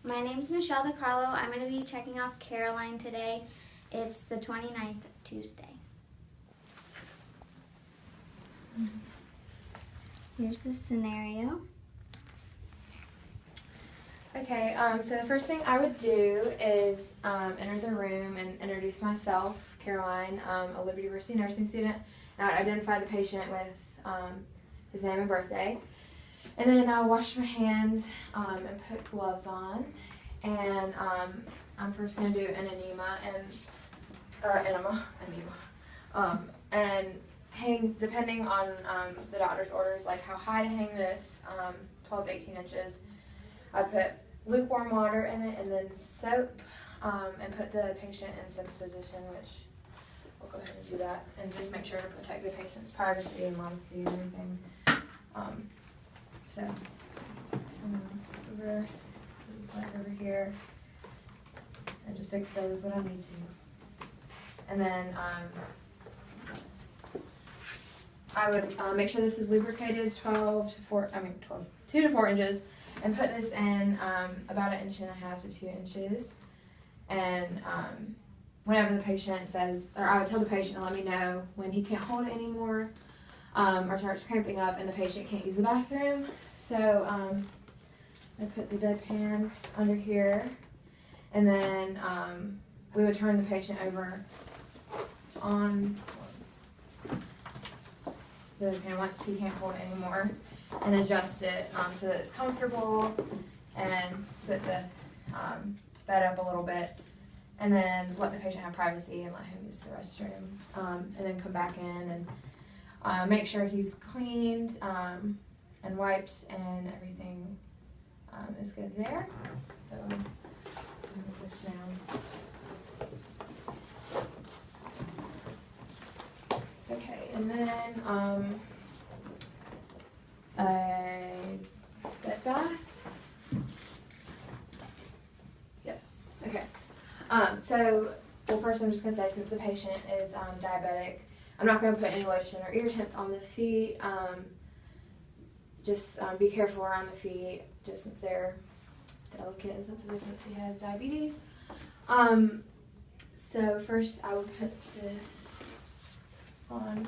My name's Michelle DiCarlo. I'm going to be checking off Caroline today. It's the 29th, Tuesday. Here's the scenario. Okay, so the first thing I would do is enter the room and introduce myself, Caroline, a Liberty University nursing student, and I would identify the patient with his name and birthday. And then I'll wash my hands and put gloves on. And I'm first going to do an enema and hang, depending on the doctor's orders, like how high to hang this, 12 to 18 inches. I'd put lukewarm water in it and then soap and put the patient in Sims position, which I'll go ahead and do that, and just make sure to protect the patient's privacy and modesty and everything. So just turn over, just like over here, and just expose what I need to. And then I would make sure this is lubricated 2 to 4 inches, and put this in about 1.5 to 2 inches. And whenever the patient says, or I would tell the patient to let me know when he can't hold it anymore, or starts cramping up and the patient can't use the bathroom. So I put the bedpan under here, and then we would turn the patient over on the bedpan once he can't hold it anymore, and adjust it so that it's comfortable, and sit the bed up a little bit, and then let the patient have privacy and let him use the restroom, and then come back in and make sure he's cleaned and wiped and everything is good there. So I'll move this down. Okay, and then a bed bath. Yes. Okay. Well, first I'm just gonna say, since the patient is diabetic, I'm not gonna put any lotion or irritants on the feet. Just be careful around the feet, just since they're delicate and sensitive since he has diabetes. So first I would put this on